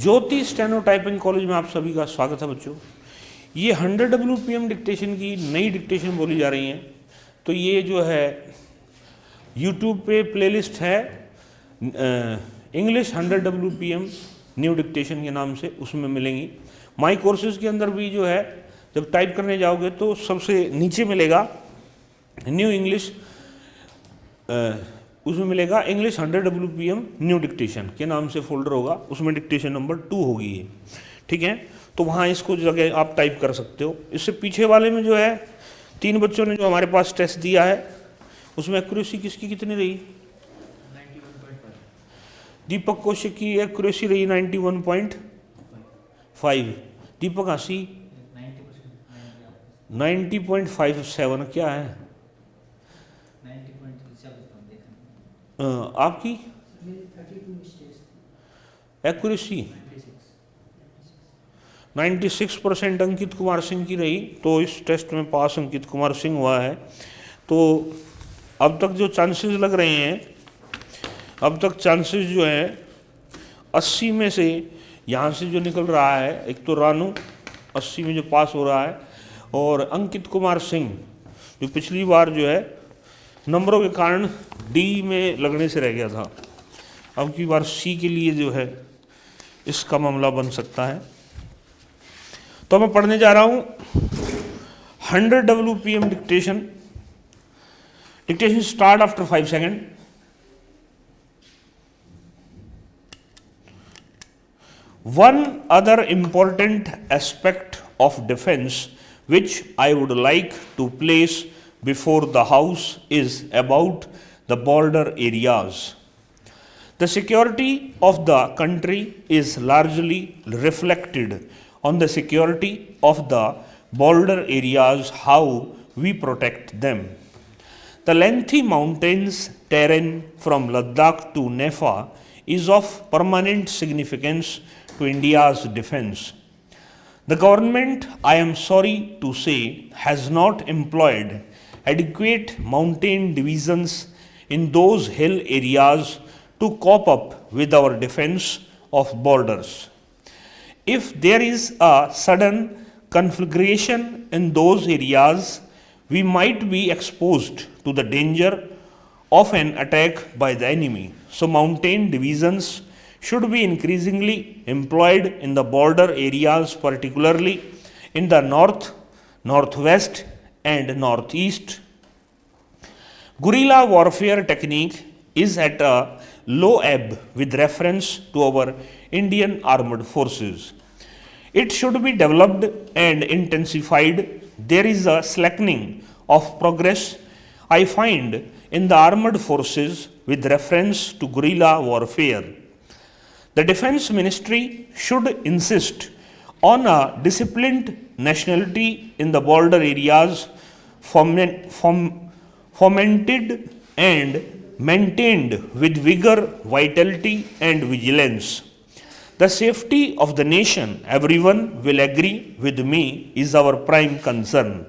ज्योति steno typing college में आप सभी का स्वागत है बच्चों। ये 100 WPM डिक्टेशन की नई डिक्टेशन बोली जा रही हैं। तो ये जो है यूट्यूब पे प्लेलिस्ट है इंग्लिश 100 WPM न्यू डिक्टेशन के नाम से, उसमें मिलेंगी। माई कोर्सेज के अंदर भी जो है जब टाइप करने जाओगे तो सबसे नीचे मिलेगा न्यू इंग्लिश, उसमें मिलेगा इंग्लिश 100 WPM न्यू डिक्टेशन के नाम से फोल्डर होगा, उसमें डिक्टेशन नंबर 2 होगी ये, ठीक है। तो वहाँ इसको जगह आप टाइप कर सकते हो। इससे पीछे वाले में जो है 3 बच्चों ने जो हमारे पास टेस्ट दिया है उसमें एक्यूरेसी किसकी कितनी रही? 91.5। दीपक कौशिक की एक्यूरेसी रही 91.5। दीपक हासी 90.57 क्या है आपकी एक्यूरेसी? 96% अंकित कुमार सिंह की रही। तो इस टेस्ट में पास अंकित कुमार सिंह हुआ है। तो अब तक जो चांसेस लग रहे हैं, अब तक चांसेस जो हैं 80 में से यहाँ से जो निकल रहा है, एक तो रानू 80 में जो पास हो रहा है, और अंकित कुमार सिंह जो पिछली बार जो है नंबरों के कारण डी में लगने से रह गया था, अब की बार सी के लिए जो है इसका मामला बन सकता है। तो मैं पढ़ने जा रहा हूँ 100 WPM dictation. Dictation start after 5 second. One other important aspect of defense which I would like to place before the House is about the border areas. The security of the country is largely reflected on the security of the border areas, how we protect them. The lengthy mountains terrain from Ladakh to Nepal is of permanent significance to India's defense. The government, I am sorry to say, has not employed adequate mountain divisions in those hill areas to cope up with our defense of borders. If there is a sudden conflagration in those areas, we might be exposed to the danger of an attack by the enemy. So mountain divisions should be increasingly employed in the border areas, particularly in the north, northwest and northeast. Guerrilla warfare technique is at a low ebb with reference to our Indian armed forces. It should be developed and intensified. There is a slackening of progress I find in the armed forces with reference to guerrilla warfare. The Defence Ministry should insist on a disciplined nationality in the border areas, fomented and maintained with vigor, vitality and vigilance. The safety of the nation, everyone will agree with me, is our prime concern.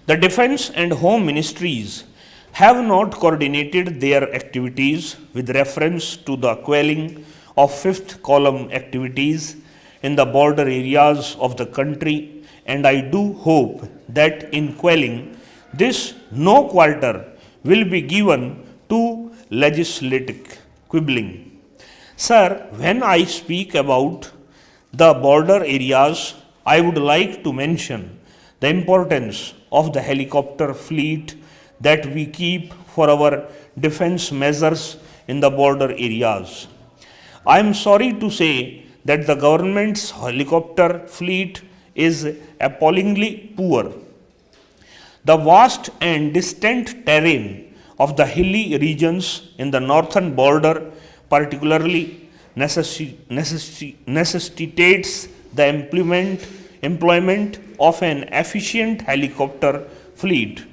The Defence and Home Ministries have not coordinated their activities with reference to the quelling of fifth column activities in the border areas of the country, and I do hope that in quelling this no quarter will be given to legislative quibbling. Sir, when I speak about the border areas, I would like to mention the importance of the helicopter fleet that we keep for our defense measures in the border areas. I am sorry to say that the government's helicopter fleet is appallingly poor. The vast and distant terrain of the hilly regions in the northern border particularly necessitates the employment of an efficient helicopter fleet.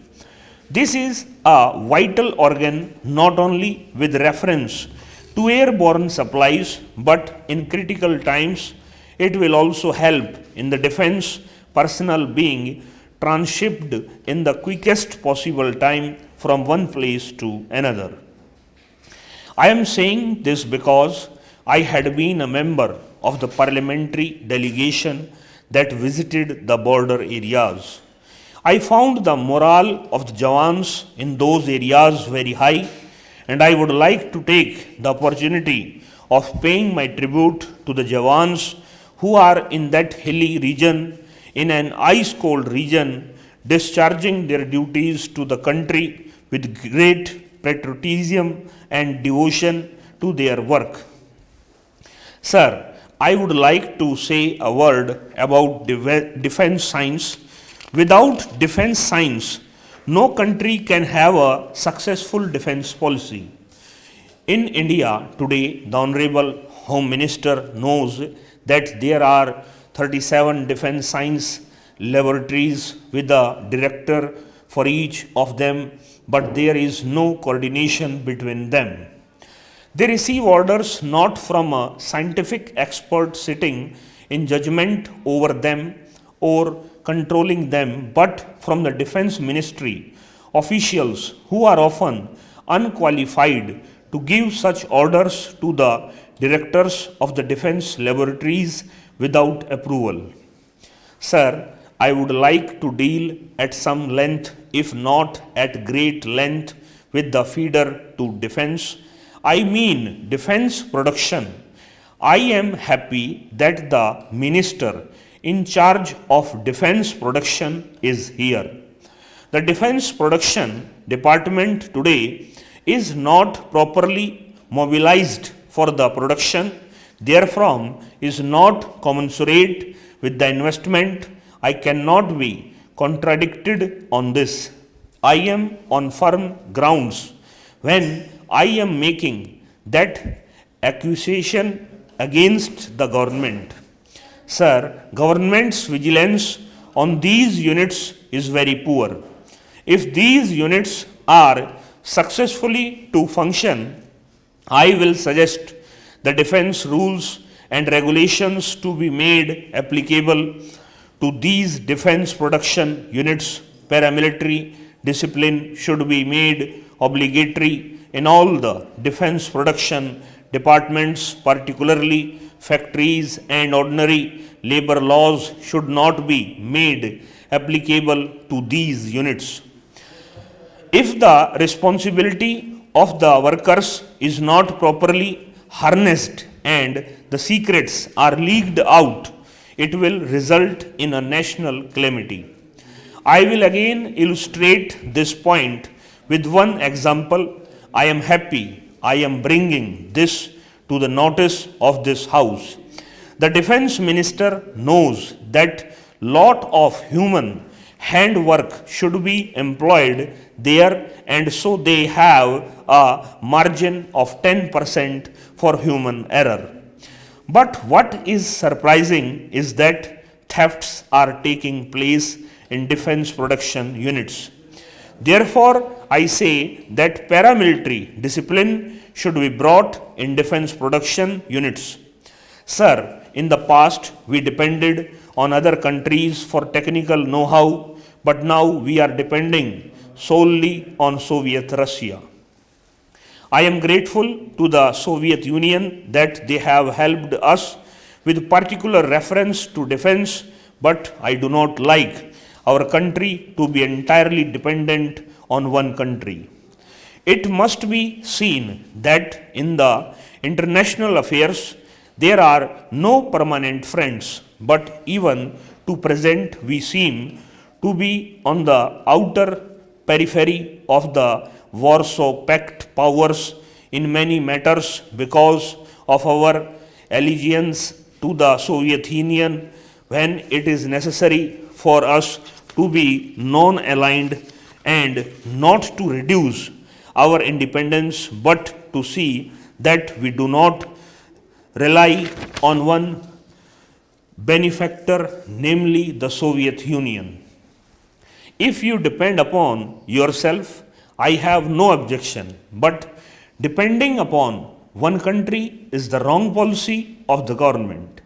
This is a vital organ not only with reference to airborne supplies, but in critical times it will also help in the defense personnel being transshipped in the quickest possible time from one place to another. I am saying this because I had been a member of the parliamentary delegation that visited the border areas. I found the morale of the Jawans in those areas very high, and I would like to take the opportunity of paying my tribute to the Jawans who are in that hilly region, in an ice-cold region, discharging their duties to the country with great patriotism and devotion to their work. Sir, I would like to say a word about defense science. Without defense science, no country can have a successful defense policy. In India today, the Honorable Home Minister knows that there are 37 defense science laboratories with a director for each of them, but there is no coordination between them. They receive orders not from a scientific expert sitting in judgment over them or controlling them, but from the Defense Ministry officials who are often unqualified to give such orders to the directors of the defense laboratories without approval. Sir, I would like to deal at some length, if not at great length, with the feeder to defense. I mean defense production. I am happy that the minister in charge of defense production is here. The defense production department today is not properly mobilized for the production, therefrom is not commensurate with the investment. I cannot be contradicted on this. I am on firm grounds when I am making that accusation against the government. Sir, government's vigilance on these units is very poor. If these units are successfully to function, I will suggest the defense rules and regulations to be made applicable to these defense production units. Paramilitary discipline should be made obligatory in all the defense production departments, particularly factories, and ordinary labor laws should not be made applicable to these units. If the responsibility of the workers is not properly harnessed and the secrets are leaked out, it will result in a national calamity. I will again illustrate this point with one example. I am happy I am bringing this to the notice of this House. The defense minister knows that lot of human handwork should be employed there, and so they have a margin of 10% for human error. But what is surprising is that thefts are taking place in defense production units. Therefore, I say that paramilitary discipline should be brought in defense production units. Sir, in the past we depended on other countries for technical know-how, but now we are depending solely on Soviet Russia. I am grateful to the Soviet Union that they have helped us with particular reference to defense, but I do not like our country to be entirely dependent on one country. It must be seen that in the international affairs there are no permanent friends, but even to present we seem to be on the outer periphery of the Warsaw Pact powers in many matters because of our allegiance to the Soviet Union, when it is necessary for us to be non-aligned and not to reduce our independence, but to see that we do not rely on one benefactor, namely the Soviet Union. If you depend upon yourself, I have no objection, but depending upon one country is the wrong policy of the government.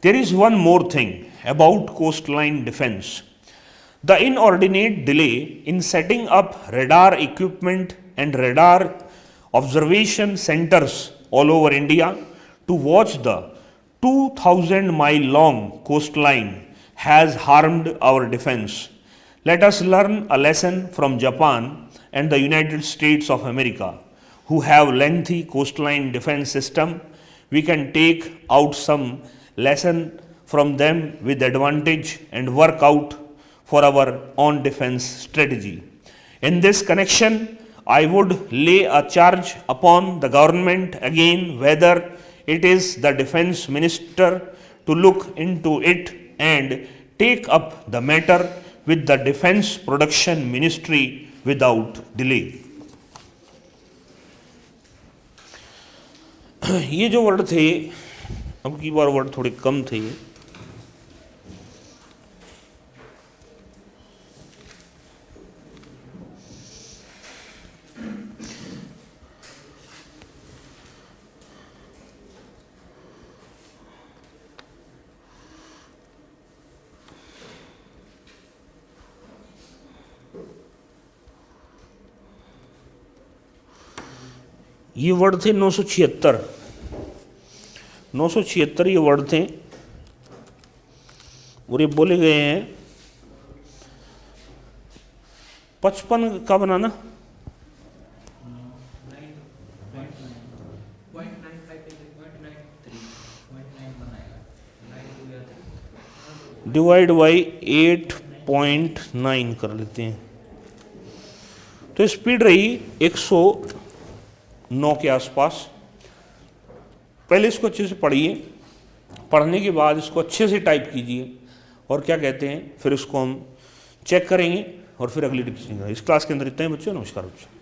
There is one more thing about coastline defense. The inordinate delay in setting up radar equipment and radar observation centers all over India to watch the 2000 mile long coastline has harmed our defense. Let us learn a lesson from Japan and the United States of America, who have lengthy coastline defense system. We can take out some lesson from them with advantage and work out for our own defense strategy. In this connection, I would lay a charge upon the government again, whether it is the defense minister, to look into it and take up the matter with the defense production ministry without delay. ये जो word थे, अब की बार word थोड़े कम थे, ये word थे 976 ये वर्ड थे और ये बोले गए हैं 55 का बनाना डिवाइड बाई 8.9 कर लेते हैं, तो स्पीड रही 109 के आसपास। पहले इसको अच्छे से पढ़िए, पढ़ने के बाद इसको अच्छे से टाइप कीजिए और क्या कहते हैं फिर इसको हम चेक करेंगे और फिर अगली टिप्स। इस क्लास के अंदर इतना ही बच्चों। नमस्कार बच्चों।